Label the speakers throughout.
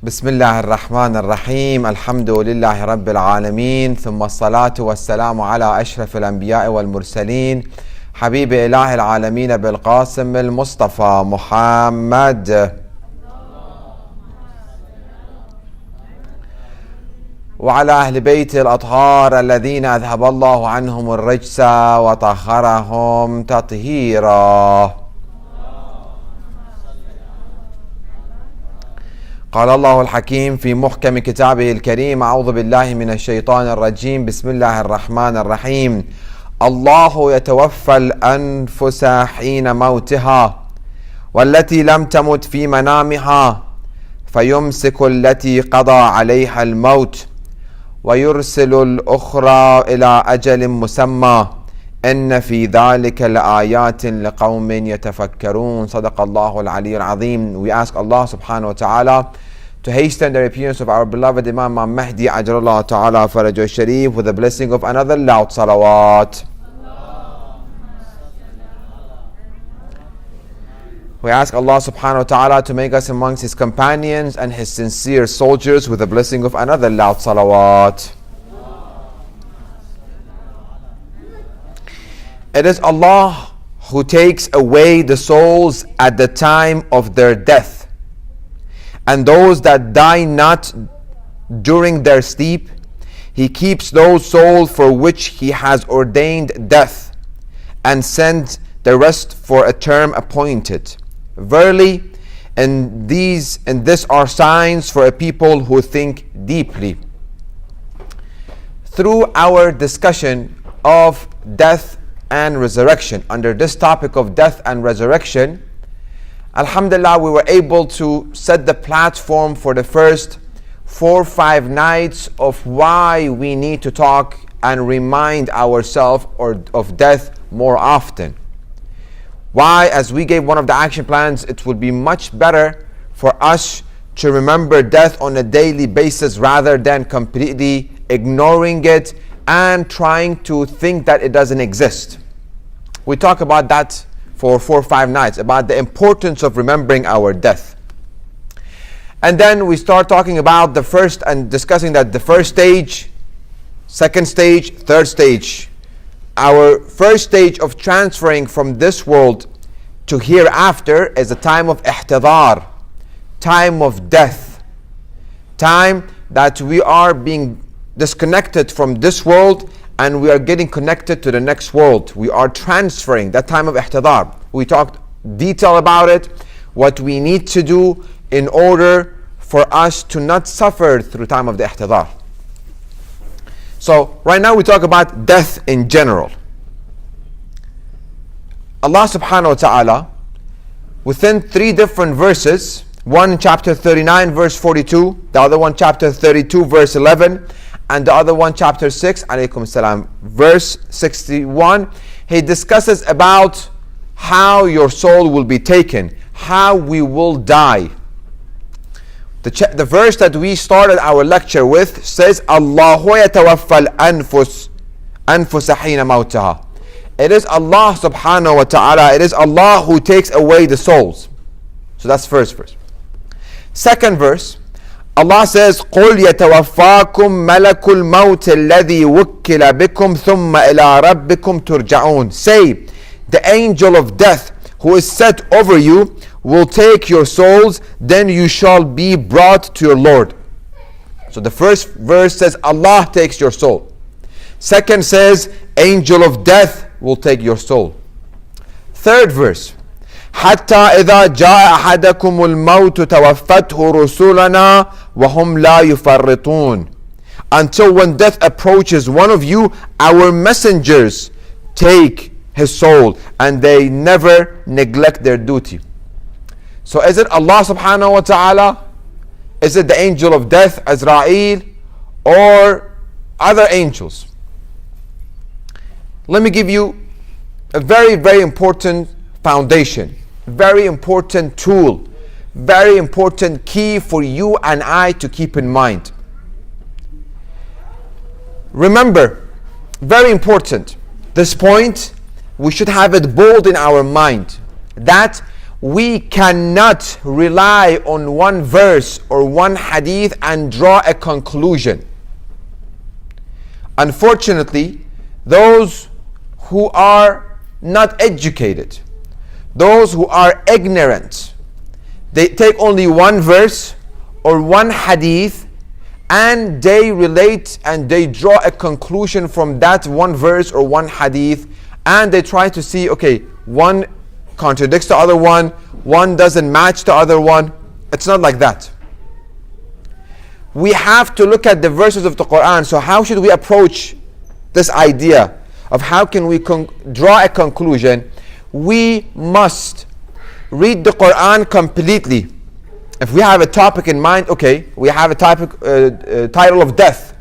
Speaker 1: بسم الله الرحمن الرحيم الحمد لله رب العالمين ثم الصلاة والسلام على أشرف الأنبياء والمرسلين حبيب إله العالمين بالقاسم المصطفى محمد وعلى أهل بيت الأطهار الذين أذهب الله عنهم الرجس وطهرهم تطهيرا. قال الله الحكيم في محكم كتابه الكريم: أعوذ بالله من الشيطان الرجيم، بسم الله الرحمن الرحيم. الله يتوفى الأنفس حين موتها والتي لم تمت في منامها فيمسك التي قضى عليها الموت ويرسل الأخرى إلى أجل مسمى إن في ذلك لآيات لقوم يتفكرون. صدق الله العلي العظيم. We ask Allah subhanahu wa ta'ala to hasten the appearance of our beloved Imam Mahdi Ajrullah ta'ala Farajul Sharif with the blessing of another loud salawat. We ask Allah subhanahu wa ta'ala to make us amongst His companions and His sincere soldiers with the blessing of another loud salawat. It is Allah who takes away the souls at the time of their death, and those that die not during their sleep, He keeps those souls for which He has ordained death, and sends the rest for a term appointed. Verily, in this are signs for a people who think deeply. Through our discussion of death and resurrection, under this topic of death and resurrection, alhamdulillah, we were able to set the platform for the first 4 or 5 nights of why we need to talk and remind ourselves of death more often. Why, as we gave one of the action plans, it would be much better for us to remember death on a daily basis rather than completely ignoring it and trying to think that it doesn't exist. We talk about that for 4 or 5 nights, about the importance of remembering our death. And then we start talking about the first and discussing that the first stage, second stage, third stage. Our first stage of transferring from this world to hereafter is a time of ihtidar, time of death, time that we are being disconnected from this world and we are getting connected to the next world. We are transferring, that time of ihtidar. We talked detail about it, what we need to do in order for us to not suffer through time of the ihtidar. So right now we talk about death in general. Allah subhanahu wa ta'ala, within 3 different verses, one chapter 39 verse 42, the other one chapter 32 verse 11, and the other one chapter 6 alaykum salam verse 61, he discusses about how your soul will be taken, how we will die. The verse that we started our lecture with says, Allahu yatawaffa al-anfus hina mawtaha. It is Allah subhanahu wa ta'ala, it is Allah who takes away the souls. So that's first verse. Second verse, Allah says, قُلْ يَتَوَفَّاكُمْ مَلَكُ الْمَوْتِ الَّذِي وُكِّلَ بِكُمْ ثُمَّ إِلَىٰ رَبِّكُمْ تُرْجَعُونَ. Say, the angel of death who is set over you will take your souls, then you shall be brought to your Lord. So the first verse says Allah takes your soul. Second says angel of death will take your soul. Third verse, حتى إذا جاء أحدكم الموت توفته رسلنا وهم لا يفرطون. Until when death approaches one of you, our messengers take his soul and they never neglect their duty. So is it Allah subhanahu wa ta'ala? Is it the angel of death, Azrael, or other angels? Let me give you a very, very important foundation, very important tool, very important key for you and I to keep in mind. Remember, very important, this point, we should have it bold in our mind, that we cannot rely on one verse or one hadith and draw a conclusion. Unfortunately, those who are not educated, those who are ignorant, they take only one verse or one hadith and they relate and they draw a conclusion from that one verse or one hadith, and they try to see, okay, one contradicts the other one doesn't match the other one. It's not like that. We have to look at the verses of the Quran. So how should we approach this idea of how can we draw a conclusion? We must read the Quran completely. If we have a topic in mind, okay, we have a topic, title of death,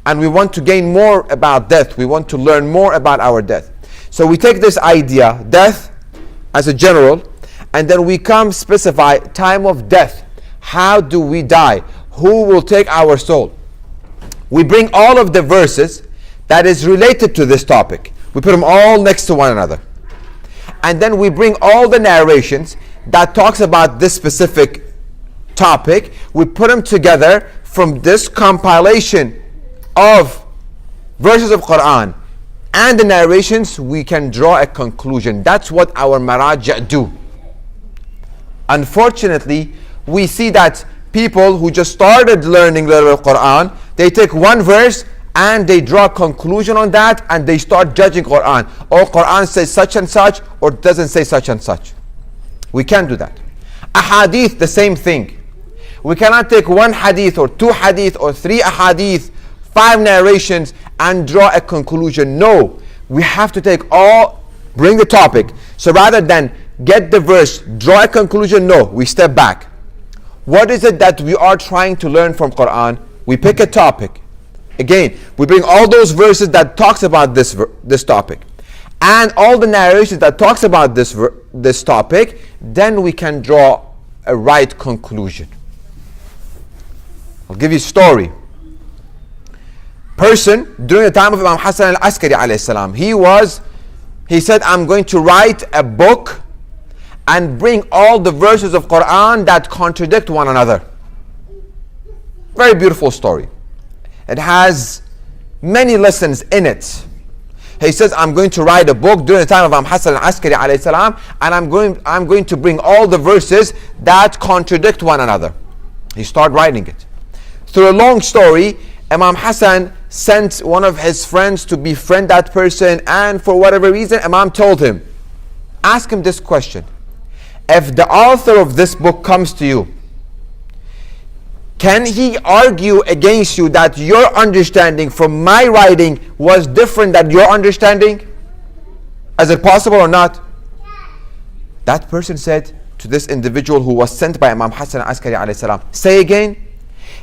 Speaker 1: and we want to gain more about death, we want to learn more about our death. So we take this idea, death, as a general, and then we come specify time of death. How do we die? Who will take our soul? We bring all of the verses that is related to this topic. We put them all next to one another. And then we bring all the narrations that talks about this specific topic. We put them together from this compilation of verses of Quran and the narrations. We can draw a conclusion. That's what our maraja do. Unfortunately, we see that people who just started learning the Quran, they take one verse and they draw a conclusion on that and they start judging Quran. Or Quran says such and such or doesn't say such and such. We can't do that. A hadith, the same thing. We cannot take one hadith or two hadith or three hadith, 5 narrations and draw a conclusion. No, we have to take all, bring the topic. So rather than get the verse, draw a conclusion, no, we step back. What is it that we are trying to learn from Quran? We pick a topic. Again, we bring all those verses that talks about this topic and all the narrations that talks about this topic, then we can draw a right conclusion. I'll give you a story. Person during the time of Imam Hassan al-Askari alayhi salam, he said, I'm going to write a book and bring all the verses of Quran that contradict one another. Very beautiful story. It has many lessons in it. He says, I'm going to write a book during the time of Imam Hassan al-Askari alayhi salam, and I'm going to bring all the verses that contradict one another. He started writing it. Through a long story, Imam Hassan sent one of his friends to befriend that person, and for whatever reason, Imam told him, ask him this question. If the author of this book comes to you, can he argue against you that your understanding from my writing was different than your understanding? Is it possible or not? That person said to this individual who was sent by Imam Hassan al-Askari alayhi salam, say again.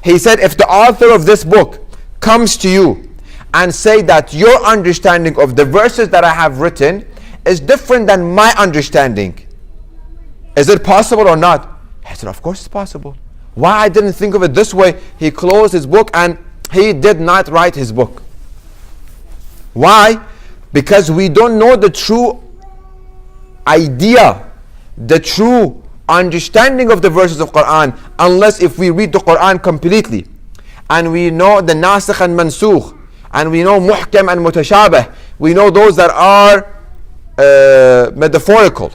Speaker 1: He said, if the author of this book comes to you and say that your understanding of the verses that I have written is different than my understanding, is it possible or not? He said, of course it's possible. Why I didn't think of it this way? He closed his book and he did not write his book. Why? Because we don't know the true idea, the true understanding of the verses of Quran, unless if we read the Quran completely and we know the nasikh and mansukh, and we know muhkam and mutashabih, we know those that are metaphorical,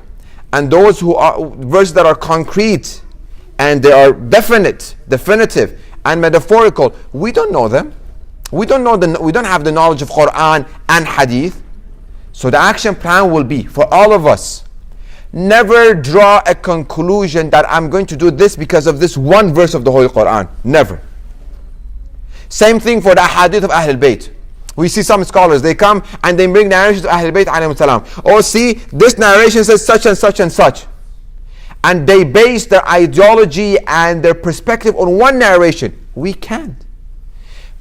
Speaker 1: and those who are verses that are concrete and they are definitive and metaphorical. We don't know them. We don't have the knowledge of Quran and Hadith. So the action plan will be for all of us, never draw a conclusion that I'm going to do this because of this one verse of the Holy Quran. Never. Same thing for the Hadith of Ahlul Bayt. We see some scholars, they come and they bring narrations of Ahlul Bayt alayhim salam. Oh, see, this narration says such and such and such. And they base their ideology and their perspective on one narration. We can't.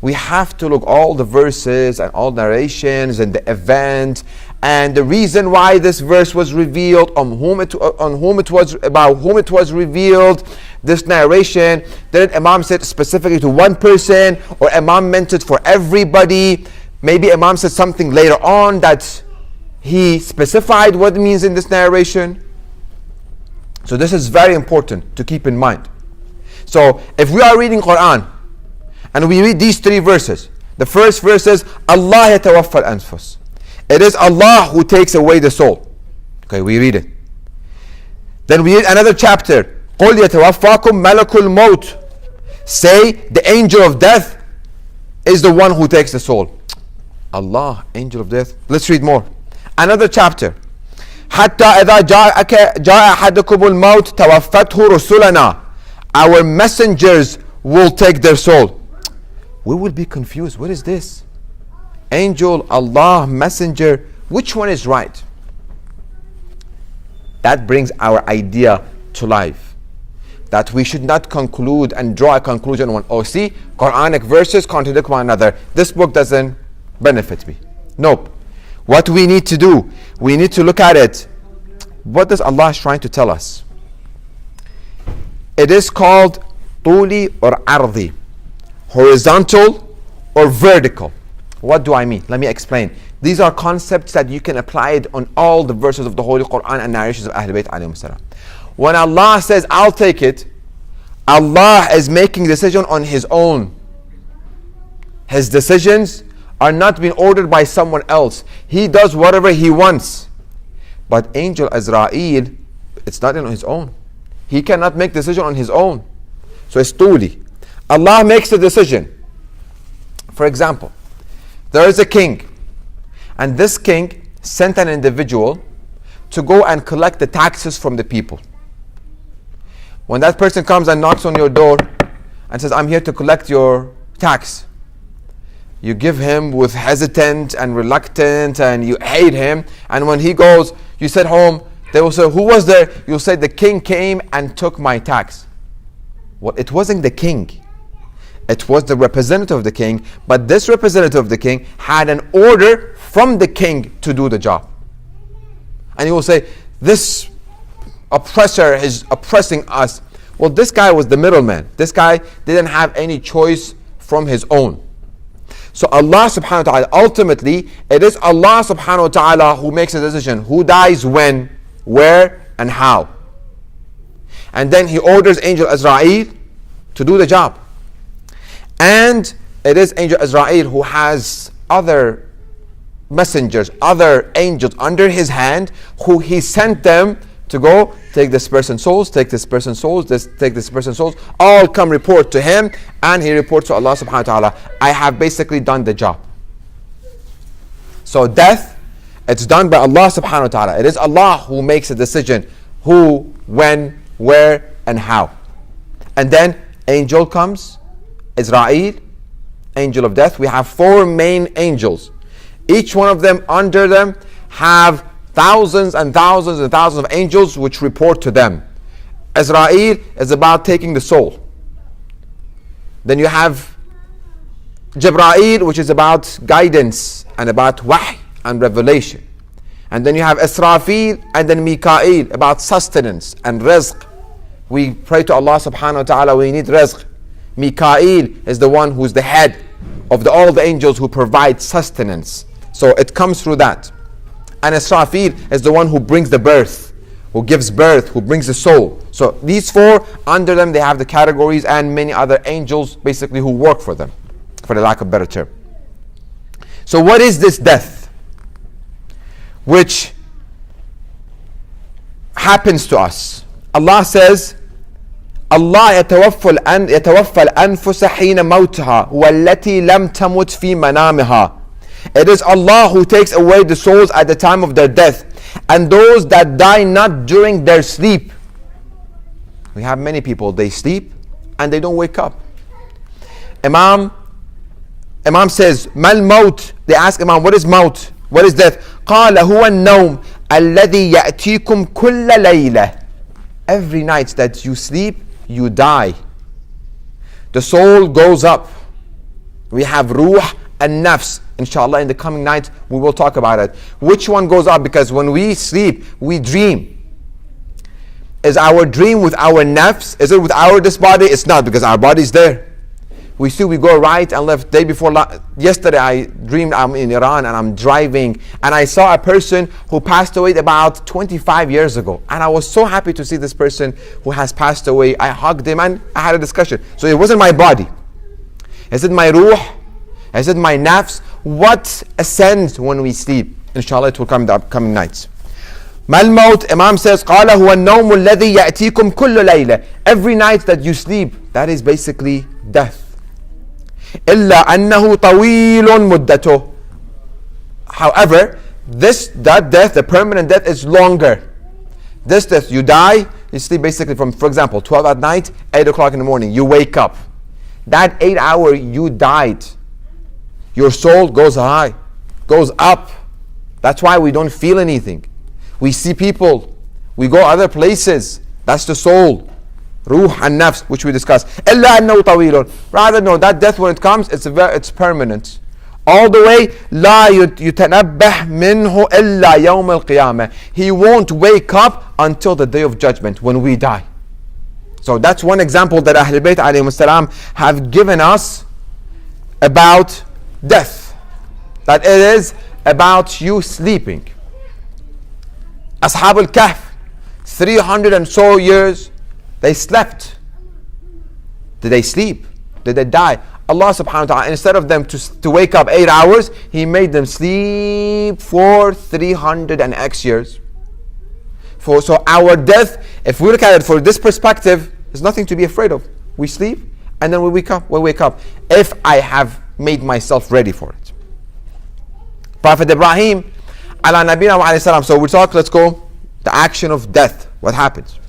Speaker 1: We have to look all the verses and all narrations and the event and the reason why this verse was revealed, about whom it was revealed. This narration, did Imam said specifically to one person, or Imam meant it for everybody? Maybe Imam said something later on that he specified what it means in this narration. So this is very important to keep in mind. So if we are reading Quran and we read these three verses, the first verse is Allah yatawaffa al-anfus. It is Allah who takes away the soul. Okay, we read it. Then we read another chapter. قُلْ يَتَوَفَّاكُمْ مَلَكُ الْمَوْتِ. Say, the angel of death is the one who takes the soul. Allah, angel of death. Let's read more. Another chapter. حَتَّى إِذَا جَاءَ أَحَدُكُمُ الْمَوْتِ تَوَفَّتْهُ رُسُلَنَا. Our messengers will take their soul. We will be confused. What is this? Angel, Allah, messenger. Which one is right? That brings our idea to life. That we should not conclude and draw a conclusion on, oh, see, Quranic verses contradict one another. This book doesn't benefit me. Nope. What we need to do, we need to look at it. What is Allah trying to tell us? It is called tuli or ardi, horizontal or vertical. What do I mean? Let me explain. These are concepts that you can apply it on all the verses of the Holy Quran and narrations of Ahlul Bayt alayhim salam. When Allah says, I'll take it, Allah is making decision on His own. His decisions are not being ordered by someone else. He does whatever He wants. But Angel Azrael, it's not on his own. He cannot make decision on his own. So it's tuli. Allah makes the decision. For example, there is a king, and this king sent an individual to go and collect the taxes from the people. When that person comes and knocks on your door and says, I'm here to collect your tax, you give him with hesitant and reluctant and you hate him. And when he goes, you said home, they will say, who was there? You'll say, the king came and took my tax. Well, it wasn't the king. It was the representative of the king, but this representative of the king had an order from the king to do the job. And you will say, this oppressor is oppressing us. Well, this guy was the middleman. This guy didn't have any choice from his own. So Allah subhanahu wa ta'ala, ultimately, it is Allah subhanahu wa ta'ala who makes a decision. Who dies when, where, and how. And then He orders Angel Azrael to do the job. And it is Angel Azrael who has other messengers, other angels under his hand, who he sent them to go take this person's souls, take this person's souls, take this person's souls, all come report to him, and he reports to Allah subhanahu wa ta'ala, I have basically done the job. So death, it's done by Allah subhanahu wa ta'ala. It is Allah who makes a decision, who, when, where, and how. And then angel comes, Israel, angel of death. We have 4 main angels. Each one of them, under them, have thousands and thousands and thousands of angels which report to them. Israel is about taking the soul. Then you have Jibreel, which is about guidance and about wahy and revelation. And then you have Israfil and then Mikael, about sustenance and rizq. We pray to Allah subhanahu wa ta'ala, we need rizq. Mikael is the one who's the head of all the angels who provide sustenance. So it comes through that. And Israfil is the one who brings the birth, who gives birth, who brings the soul. So these 4, under them they have the categories and many other angels basically who work for them, for the lack of a better term. So what is this death which happens to us? Allah says, Allah يتوفى الأنفس حين موتها والتي لم تمت في منامها. It is Allah who takes away the souls at the time of their death, and those that die not during their sleep. We have many people, they sleep and they don't wake up. Imam says, Mal maut. They ask Imam, what is maut? What is death? قال هو النوم الذي يأتيكم كل ليلة. Every night that you sleep, you die. The soul goes up. We have ruh and nafs. Inshallah, in the coming night, we will talk about it. Which one goes up? Because when we sleep, we dream. Is our dream with our nafs? Is it with this body? It's not, because our body is there. We see we go right and left. Day before yesterday, I dreamed I'm in Iran and I'm driving, and I saw a person who passed away about 25 years ago, and I was so happy to see this person who has passed away. I hugged him and I had a discussion. So it wasn't my body. Is it my ruh? Is it my nafs? What ascends when we sleep? Inshallah, it will come in the upcoming nights. ما الموت, Imam says, قال هو النوم الذي يأتيكم كل ليلة. Every night that you sleep, that is basically death. إلا أنه طويل مدته. However, that death, the permanent death, is longer. This death, you die, you sleep basically from, for example, 12 at night, 8 o'clock in the morning, you wake up. That 8 hour you died, your soul goes high, goes up. That's why we don't feel anything. We see people, we go other places. That's the soul. Ruh and nafs, which we discussed. إلا أنه طويل. Rather, no, that death when it comes, it's permanent. All the way, لا يتنبه منه إلا يوم القيامة. He won't wake up until the day of judgment, when we die. So that's one example that Ahlul Bayt alayhim salam have given us about death. That it is about you sleeping. Ashab al-Kahf, 300 and so years, they slept. Did they sleep? Did they die? Allah subhanahu wa ta'ala, instead of them to wake up 8 hours, He made them sleep for 300 and X years. So our death, if we look at it for this perspective, there's nothing to be afraid of. We sleep and then we wake up. If I have made myself ready for it. Prophet Ibrahim, ala nabina wa alayhi salam. So let's go, the action of death. What happens?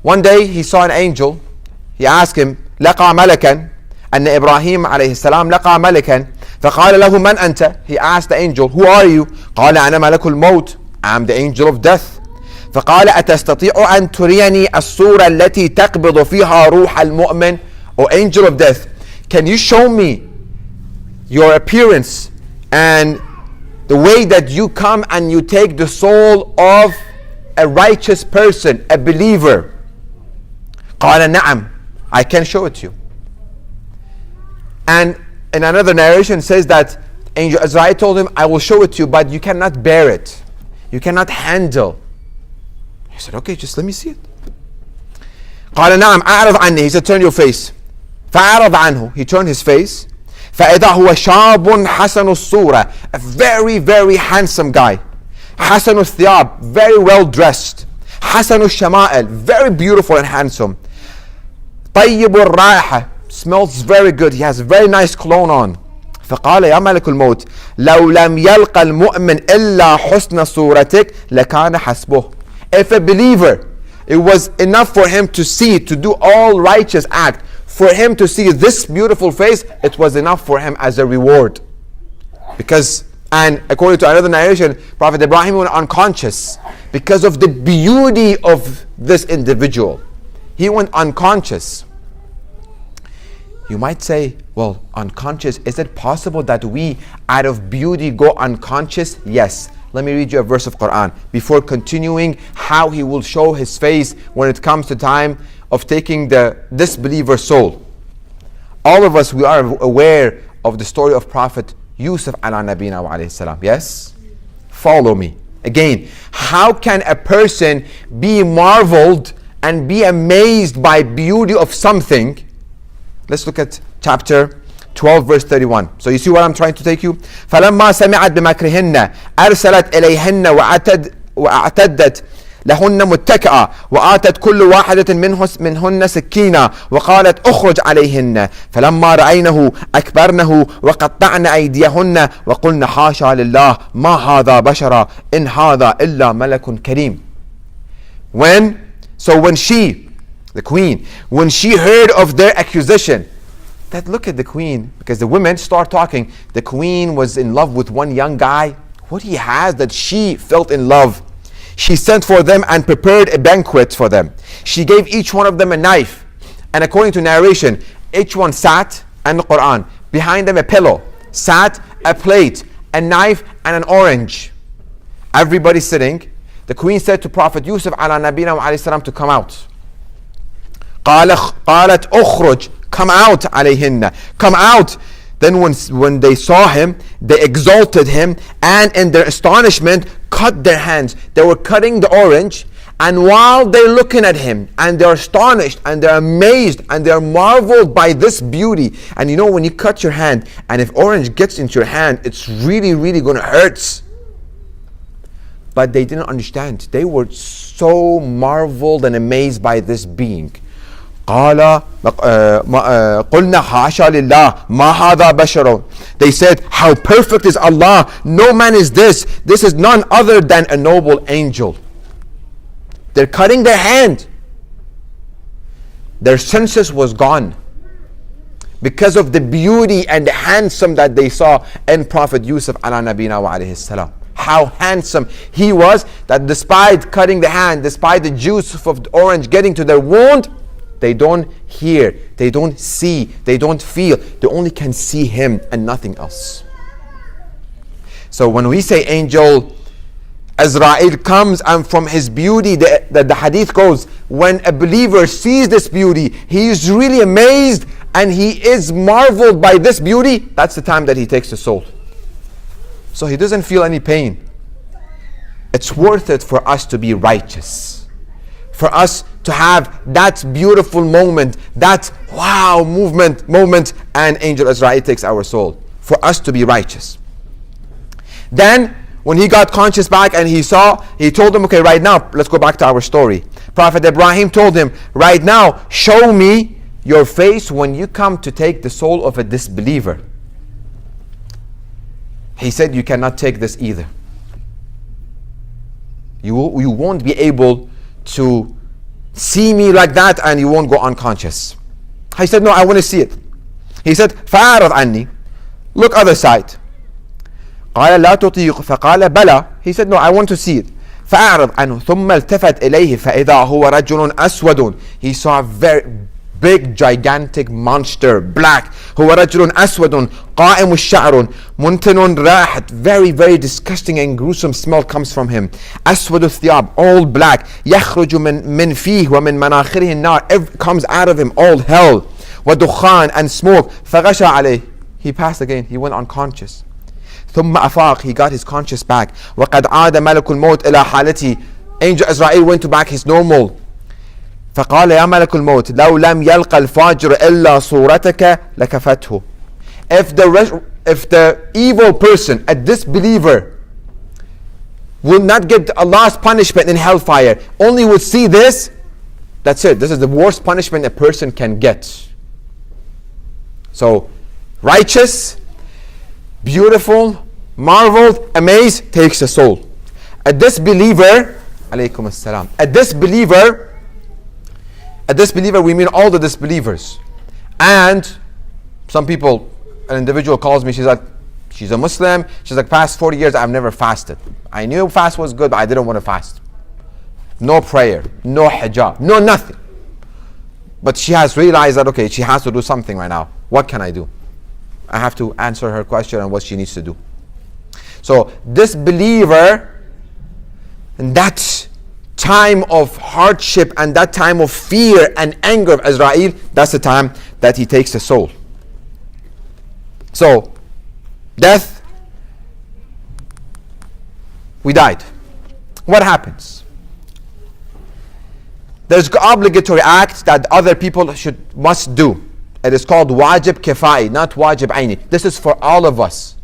Speaker 1: One day he saw an angel. He asked him, لقى ملكا. أن إبراهيم عليه السلام لقى ملكا. فقال له من أنت? He asked the angel, who are you? قال أنا ملك الموت. I'm the angel of death. فقال أتستطيع أن تريني الصورة التي تقبض فيها روح المؤمن? O angel of death, can you show me your appearance and the way that you come and you take the soul of a righteous person, a believer? قال نعم, I can show it to you. And in another narration says that Angel Azrael told him, I will show it to you, but you cannot bear it. You cannot handle. He said, okay, just let me see it. قال نعم أعرض عني. He said, turn your face. فأعرض عنه. He turned his face. فإذا هو شاب حسن الصورة. A very, very handsome guy. حسن الثياب. Very well dressed. حسن الشمائل. Very beautiful and handsome. طيب الرائحة. Smells very good. He has a very nice cologne on. فقال يا ملك الموت لو لم يلقى المؤمن إلا حسن صورتك لكان حسبه. If a believer, it was enough for him to see, to do all righteous act, for him to see this beautiful face, it was enough for him as a reward. Because, and according to another narration, Prophet Ibrahim went unconscious because of the beauty of this individual. He went unconscious. You might say, well, unconscious, is it possible that we out of beauty go unconscious? Yes. Let me read you a verse of Quran before continuing how He will show His face when it comes to time of taking the disbeliever's soul. All of us, we are aware of the story of Prophet Yusuf ala nabina wa alayhi salam. Yes? Follow me. Again, how can a person be marveled and be amazed by beauty of something? Let's look at chapter 12 verse 31. So you see what I'm trying to take you? فلما سمعت بمكرهن أرسلت إليهن وأعتدت لهن متكئة وآتت كل واحدة منهن سكينة وقالت اخرج عليهن فلما رأينه أكبرنه وقطعن أيديهن وقلن حاشا لله ما هذا بشرا إن هذا إلا ملك كريم. When she, the queen, when she heard of their accusation, that look at the queen, because the women start talking, the queen was in love with one young guy, what he has that she felt in love. She sent for them and prepared a banquet for them. She gave each one of them a knife, and according to narration, each one sat, and the Quran, behind them a pillow, sat, a plate, a knife, and an orange. Everybody sitting. The queen said to Prophet Yusuf ala nabina wa alayhi salam to come out. قالت اخرج, come out alayhinna, come out. Then when they saw him, they exalted him, and in their astonishment cut their hands. They were cutting the orange, and while they're looking at him, and they're astonished, and they're amazed, and they're marveled by this beauty. And you know, when you cut your hand, and if orange gets into your hand, it's really, really going to hurt. But they didn't understand. They were so marveled and amazed by this being. قال قلنا حاشا لله ما هذا بشر. They said, how perfect is Allah, no man is this. This is none other than a noble angel. They're cutting their hand. Their senses was gone because of the beauty and the handsome that they saw in Prophet Yusuf ala nabina wa alayhi salam. How handsome he was, that despite cutting the hand, despite the juice of the orange getting to their wound, they don't hear, they don't see, they don't feel. They only can see him and nothing else. So when we say angel, Azrael comes, and from his beauty, the hadith goes, when a believer sees this beauty, he is really amazed and he is marveled by this beauty. That's the time that he takes the soul. So he doesn't feel any pain. It's worth it for us to be righteous, for us to have that beautiful moment, that wow moment, and angel Azrael takes our soul, for us to be righteous. Then when he got conscious back and he told him, okay, right now, let's go back to our story. Prophet Ibrahim told him, right now, show me your face when you come to take the soul of a disbeliever. He said, you cannot take this either. You won't be able to see me like that, and you won't go unconscious. He said, no, I want to see it. He said, فَأَعْرَضْ عَنِّي, look other side. قال لا تطيق فقال بلى. He said, no, I want to see it. فأعرض عنه ثم التفت إليه فإذا هو رجل أسود. He saw a very big, gigantic monster, black. هو رجل أسود قائم الشعر منتن راحت. Very, very disgusting and gruesome smell comes from him. أسود الثياب, all black. يخرج من فيه ومن مناخره النار. Comes out of him all hell. ودخان and smoke. فغشى عليه. He passed again. He went unconscious. ثم أفاق, he got his conscious back. وقد عاد ملك الموت إلى حالته. Angel Azrael went to back his normal. فقال يا ملك الموت لو لم يلقى الفاجر إلا صورتك لكفته. If the evil person, a disbeliever, will not get Allah's punishment in hellfire, only would see this, that's it. This is the worst punishment a person can get. So, righteous, beautiful, marveled, amazed, takes a soul. A disbeliever, alaykum assalam, a disbeliever, we mean all the disbelievers. And some people, an individual calls me, she's a Muslim, she's like, past 40 years I've never fasted. I knew fast was good, but I didn't want to fast. No prayer, no hijab, no nothing. But she has realized that, okay, she has to do something right now. What can I do? I have to answer her question on what she needs to do. So this believer, in that time of hardship and that time of fear and anger of Azrael, that's the time that he takes the soul. So, death, we died. What happens? There's obligatory acts that other people must do. It is called wajib kifai, not wajib aini. This is for all of us.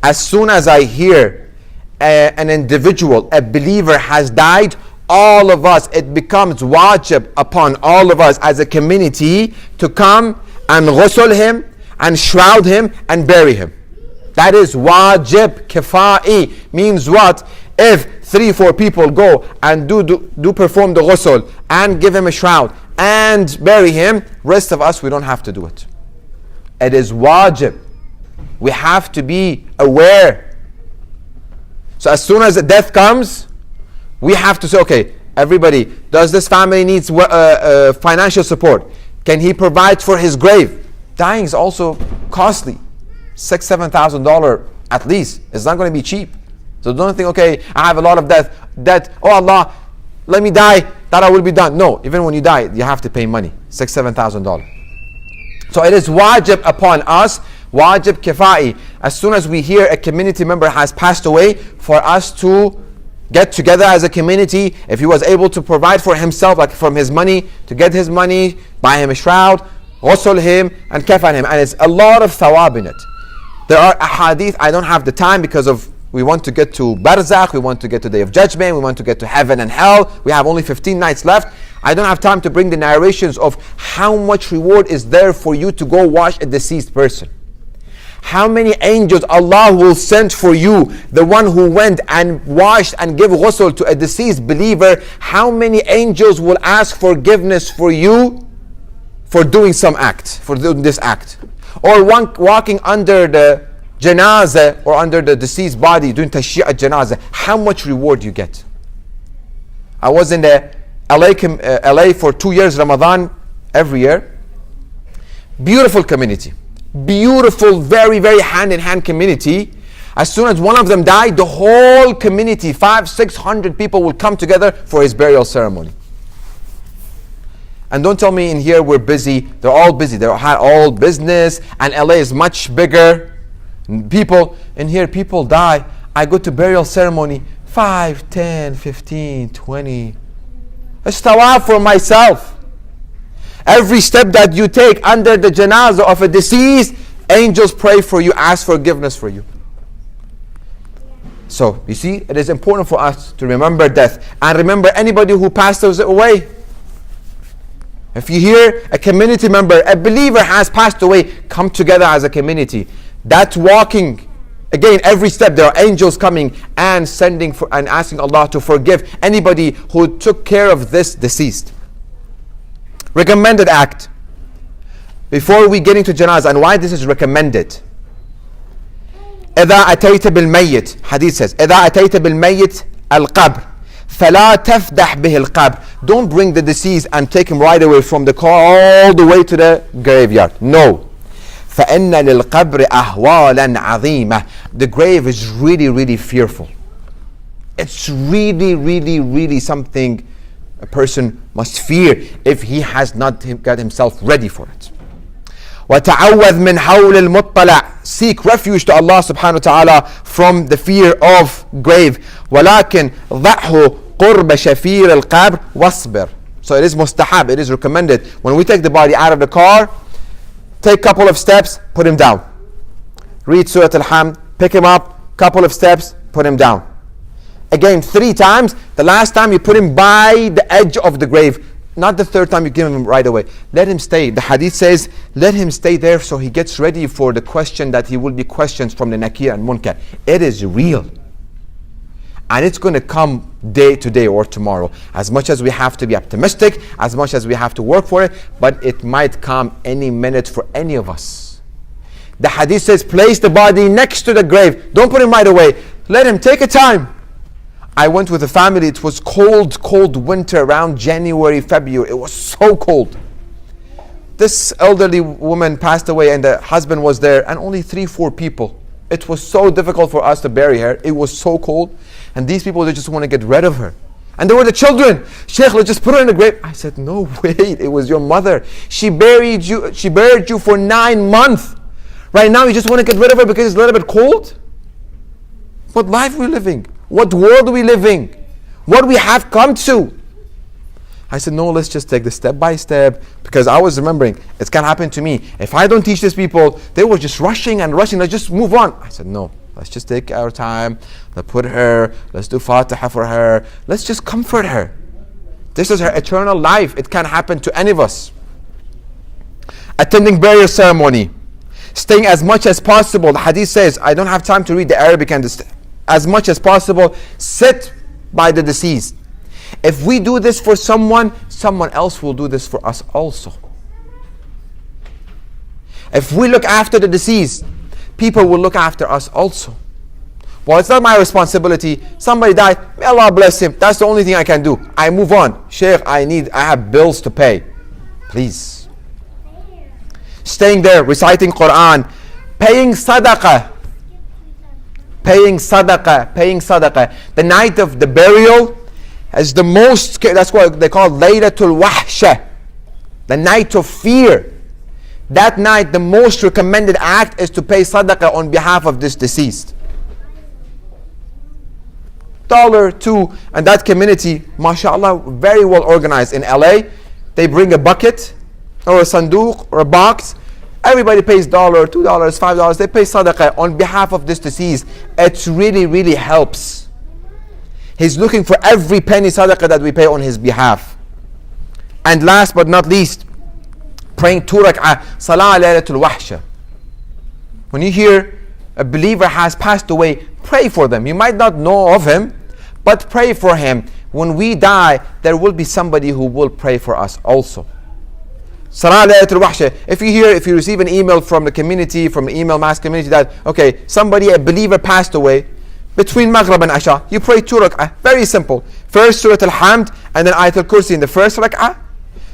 Speaker 1: As soon as I hear an individual, a believer has died, all of us, it becomes wajib upon all of us as a community to come and ghusl him and shroud him and bury him. That is wajib kifai. Means what? If 3-4 people go and do perform the ghusl and give him a shroud and bury him, rest of us, we don't have to do it. It is wajib. We have to be aware. So as soon as the death comes, we have to say, okay, everybody, does this family needs financial support? Can he provide for his grave? Dying is also costly. $6,000-$7,000 at least. It's not going to be cheap. So don't think, okay, I have a lot of debt. Oh Allah, let me die, that I will be done. No, even when you die, you have to pay money. $6,000-$7,000. So it is wajib upon us, wajib kifai. As soon as we hear a community member has passed away, for us to get together as a community. If he was able to provide for himself, like from his money, to get his money, buy him a shroud, ghusl him, and kafan him. And it's a lot of thawab in it. There are ahadith, I don't have the time because of we want to get to Barzakh, we want to get to Day of Judgment, we want to get to heaven and hell. We have only 15 nights left. I don't have time to bring the narrations of how much reward is there for you to go wash a deceased person. How many angels Allah will send for you, the one who went and washed and gave ghusl to a deceased believer. How many angels will ask forgiveness for you for doing some act, for doing this act? Or one walking under the janazah or under the deceased body doing tashyi' janazah. How much reward you get? I was in the LA for 2 years, Ramadan every year. Beautiful community. Beautiful, very, very hand-in-hand community. As soon as one of them died, the whole community, 500-600 people will come together for his burial ceremony. And don't tell me in here we're busy. They're all busy. They're all business, and LA is much bigger. People in here, people die. I go to burial ceremony, 5, 10, 15, 20. It's tawaf for myself. Every step that you take under the janazah of a deceased, angels pray for you, ask forgiveness for you. So, you see, it is important for us to remember death. And remember anybody who passed us away. If you hear a community member, a believer has passed away, come together as a community. That walking, again, every step there are angels coming and sending for and asking Allah to forgive anybody who took care of this deceased. Recommended act. Before we get into janazah, and why this is recommended. إذا أتيت بالميت, hadith says, إذا أتيت بالميت القبر فلا تفدح به القبر. Don't bring the deceased and take him right away from the car all the way to the graveyard. No. فإن للقبر أهوالا عظيمة. The grave is really, really fearful. It's really, really, really something a person must fear if he has not got himself ready for it. وتعوذ من حول المطلع. Seek refuge to Allah subhanahu wa ta'ala from the fear of grave. ولكن ضعه قرب شفير القبر واصبر. So it is mustahab, it is recommended. When we take the body out of the car, take a couple of steps, put him down. Read Surah Al-Hamd, pick him up, couple of steps, put him down. Again, 3 times. The last time you put him by the edge of the grave. Not the 3rd time you give him right away. Let him stay. The hadith says, let him stay there so he gets ready for the question that he will be questioned from the Nakir and Munkar. It is real. And it's going to come day to day or tomorrow. As much as we have to be optimistic, as much as we have to work for it, but it might come any minute for any of us. The hadith says, place the body next to the grave. Don't put him right away. Let him take a time. I went with a family. It was cold winter around January, February. It was so cold. This elderly woman passed away and the husband was there and only 3-4 people. It was so difficult for us to bury her. It was so cold. And these people, they just want to get rid of her. And they were the children. Sheikh, let's just put her in the grave. I said, no, wait, it was your mother. She buried you for 9 months. Right now you just want to get rid of her because it's a little bit cold? What life are we living? What world are we living? What we have come to? I said, no, let's just take this step by step, because I was remembering, it's going to happen to me. If I don't teach these people, they were just rushing, let's just move on. I said, no, let's just take our time, let's put her, let's do Fatiha for her, let's just comfort her. This is her eternal life. It can happen to any of us. Attending burial ceremony. Staying as much as possible. The hadith says, I don't have time to read the Arabic and as much as possible, sit by the deceased. If we do this for someone, someone else will do this for us also. If we look after the deceased, people will look after us also. Well, it's not my responsibility. Somebody died, may Allah bless him. That's the only thing I can do. I move on. Sheikh, I have bills to pay. Please. Staying there, reciting Quran, paying sadaqah. Paying sadaqah. The night of the burial is the most, that's what they call Laylatul Wahsha, the night of fear. that night the most recommended act is to pay sadaqah on behalf of this deceased. Dollar, two, and that community, mashallah, very well organized in LA. They bring a bucket or a sanduq or a box. Everybody pays $1, $2, $5. They pay sadaqah on behalf of this deceased. It really, really helps. He's looking for every penny sadaqah that we pay on his behalf. And last but not least, praying 2 rak'ah, salah laylatul wahsha. When you hear a believer has passed away, pray for them. You might not know of him, but pray for him. When we die, there will be somebody who will pray for us also. Salah laylatul wahsha. If you receive an email from the community, from the email mass community that, okay, somebody, a believer passed away, between Maghrib and Isha, you pray 2 rak'ah. Very simple. First Surah Al-Hamd, and then Ayatul Kursi in the first rak'ah.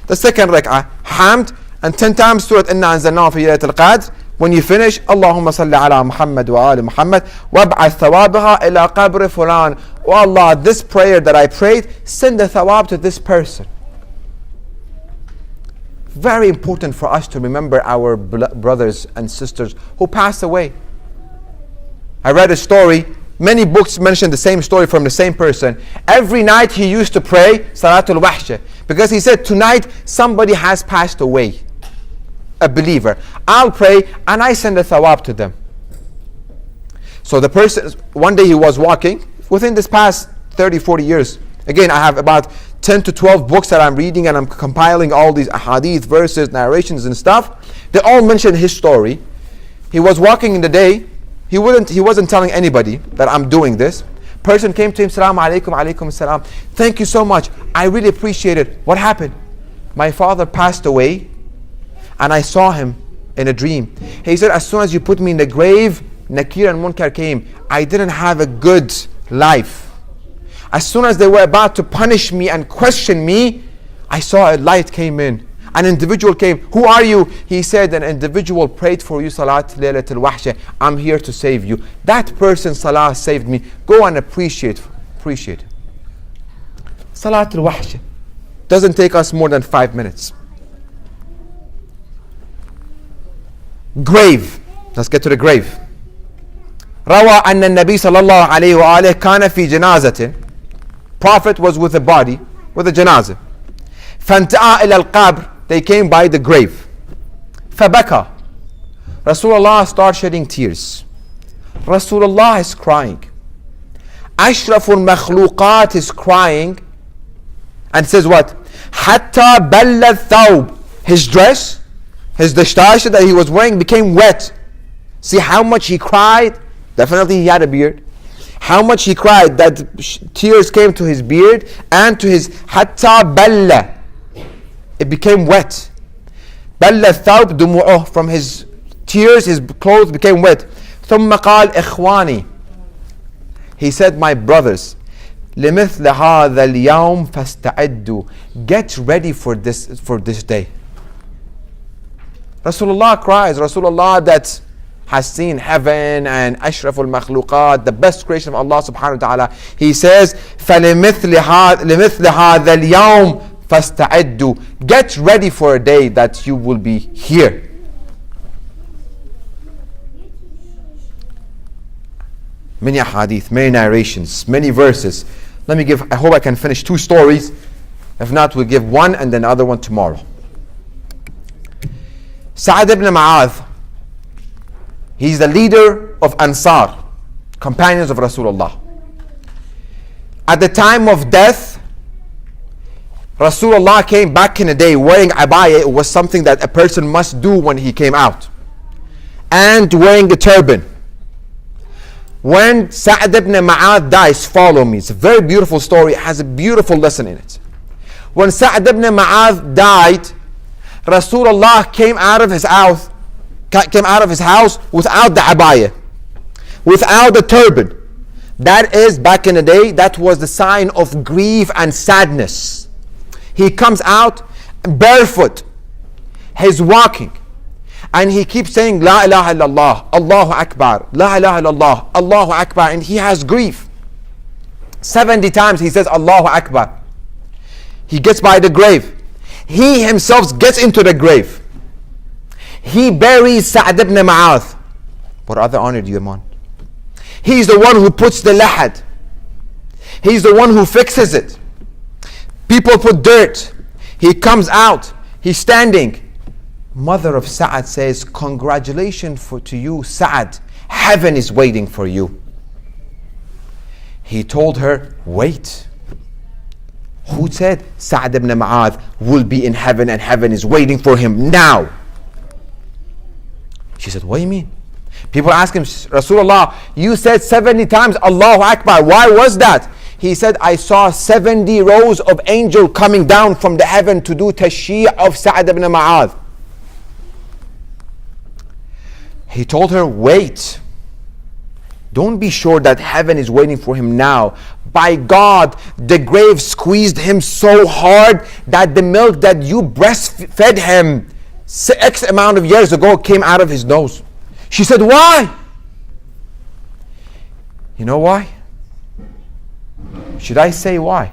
Speaker 1: The second rak'ah, Hamd, and 10 times Surah Inna Anzalnahu fi Laylatul Qadr. When you finish, Allahumma salli ala Muhammad wa ali Muhammad wab'ath thawabaha ila qabri fulan. Oh Allah, this prayer that I prayed, send the thawab to this person. Very important for us to remember our brothers and sisters who passed away. I read a story, many books mention the same story from the same person. Every night he used to pray Salatul Wahsha because he said, tonight somebody has passed away, a believer. I'll pray and I send a thawab to them. So the person, one day he was walking, within this past 30, 40 years, again I have about 10 to 12 books that I'm reading and I'm compiling all these ahadith, verses, narrations and stuff. They all mention his story. He was walking in the day, he wasn't telling anybody that I'm doing this. Person came to him, Salaam alaikum, alaikum salam. Thank you so much, I really appreciate it. What happened? My father passed away and I saw him in a dream. He said, as soon as you put me in the grave, Nakir and Munkar came. I didn't have a good life. As soon as they were about to punish me and question me, I saw a light came in. An individual came. Who are you? He said, an individual prayed for you Salat Laylatul Wahsha. I'm here to save you. That person Salah saved me. Go and appreciate. Salatul Wahsha doesn't take us more than 5 minutes. Grave. Let's get to the grave. روى أن النبي صلى الله عليه وآله كان في جنازة. Prophet was with a body, with a janazah. فانتهى إلى القبر. They came by the grave. فبكى. Rasulullah started shedding tears. Rasulullah is crying. أشرف المخلوقات is crying and says what? حتى بل الثوب. His dress, his dashtasha that he was wearing became wet. See how much he cried? Definitely he had a beard. How much he cried that tears came to his beard and to his حتى بل. It became wet. بل الثوب دموعه. From his tears his clothes became wet. ثم قال إخواني. He said, my brothers, لمثل هذا اليوم فاستعدوا. Get ready for this day. Rasulullah cries. Rasulullah that has seen heaven and Ashraful Makhluqat, the best creation of Allah subhanahu wa ta'ala. He says, فَلِمِثْلِ هَذَا الْيَوْمِ فَاسْتَعِدُّوا. Get ready for a day that you will be here. Many hadith, many narrations, many verses. I hope I can finish 2 stories. If not, we'll give one and then the other one tomorrow. Sa'ad ibn Mu'adh, he's the leader of Ansar, companions of Rasulullah. At the time of death, Rasulullah came back in the day wearing abaya. It was something that a person must do when he came out. And wearing a turban. When Sa'ad ibn Mu'adh dies, follow me. It's a very beautiful story. It has a beautiful lesson in it. When Sa'ad ibn Mu'adh died, Rasulullah came out of his house without the abaya, without the turban. That is, back in the day, that was the sign of grief and sadness. He comes out barefoot. He's walking. And he keeps saying, La ilaha illallah, Allahu Akbar, La ilaha illallah, Allahu Akbar. And he has grief. 70 times he says, Allahu Akbar. He gets by the grave. He himself gets into the grave. He buries Sa'd ibn Mu'adh. What other honor do you want? He's the one who puts the lahad. He's the one who fixes it. People put dirt. He comes out. He's standing. Mother of Sa'ad says, congratulations to you, Sa'ad. Heaven is waiting for you. He told her, wait. Who said Sa'd ibn Mu'adh will be in heaven and heaven is waiting for him now? She said, what do you mean? People ask him, Rasulullah, you said 70 times Allahu Akbar. Why was that? He said, I saw 70 rows of angels coming down from the heaven to do tashyi' of Sa'd ibn Mu'adh. He told her, wait. Don't be sure that heaven is waiting for him now. By God, the grave squeezed him so hard that the milk that you breastfed him X amount of years ago came out of his nose. She said, why? You know why? Should I say why?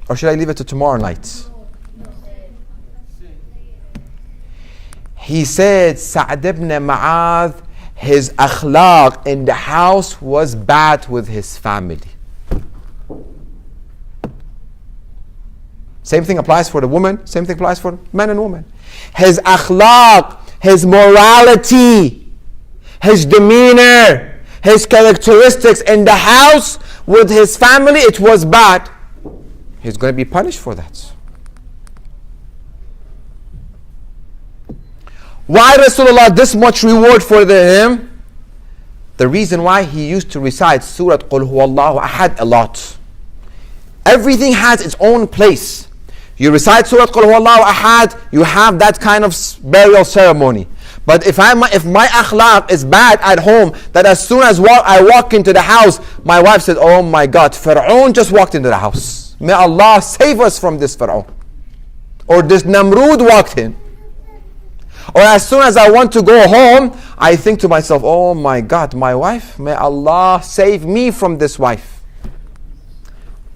Speaker 1: Or should I leave it to tomorrow night? He said, Sa'd ibn Mu'adh, his akhlaq in the house was bad with his family. Same thing applies for the woman, same thing applies for men and women. His akhlaq, his morality, his demeanor, his characteristics in the house with his family, it was bad. He's going to be punished for that. Why Rasulullah this much reward for him? The reason why he used to recite Surah Qul Huwallahu Ahad a lot. Everything has its own place. You recite Surah Qul Huwallahu Ahad, you have that kind of burial ceremony. But if my akhlaq is bad at home, that as soon as I walk into the house, my wife said, oh my God, Fir'aun just walked into the house. May Allah save us from this Fir'aun. Or this Namrud walked in. Or as soon as I want to go home, I think to myself, oh my God, my wife, may Allah save me from this wife.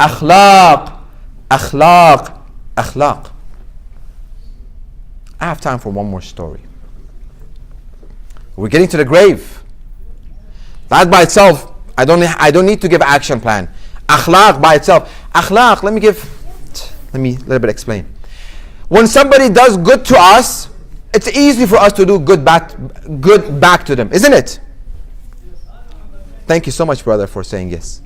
Speaker 1: Akhlaq, akhlaq, akhlaq. I have time for one more story. We're getting to the grave. That by itself, I don't need to give an action plan. Akhlaq by itself. Akhlaq, let me a little bit explain. When somebody does good to us, it's easy for us to do good back to them, isn't it? Thank you so much, brother, for saying yes.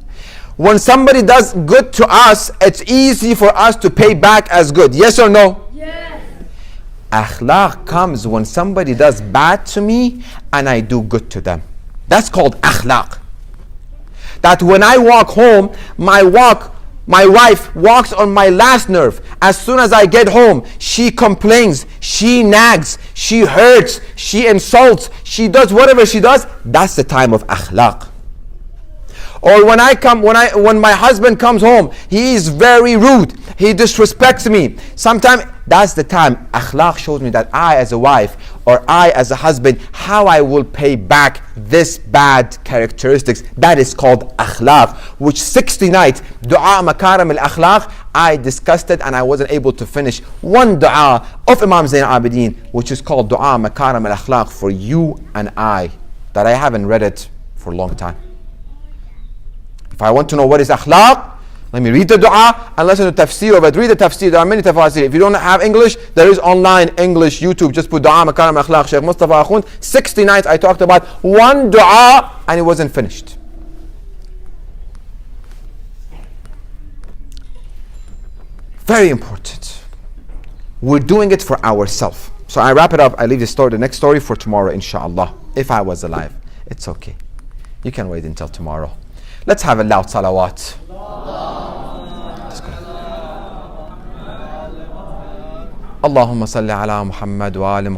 Speaker 1: When somebody does good to us, it's easy for us to pay back as good. Yes or no? Yes. Akhlaq comes when somebody does bad to me and I do good to them. That's called akhlaq. That when I walk home, my wife walks on my last nerve. As soon as I get home, she complains, she nags, she hurts, she insults, she does whatever she does. That's the time of akhlaq. Or when my husband comes home, he is very rude. He disrespects me. Sometimes that's the time akhlaq shows me that I as a wife or I as a husband, how I will pay back this bad characteristics. That is called akhlaq, which 60 nights, dua makaram al-akhlaq, I discussed it and I wasn't able to finish one dua of Imam Zain al-Abidin, which is called dua makaram al-akhlaq for you and I, that I haven't read it for a long time. If I want to know what is akhlaq, let me read the dua and listen to tafsir of it. Read the tafsir. There are many tafsir. If you don't have English, there is online English YouTube. Just put dua makaram akhlaq Sheikh Mustafa Akhund. 60 nights I talked about one dua and it wasn't finished. Very important. We're doing it for ourselves. So I wrap it up. I leave the next story for tomorrow, inshallah. If I was alive. It's okay. You can wait until tomorrow. Let's have a loud salawat. Allahumma salli ala Muhammad wa ali Muhammad.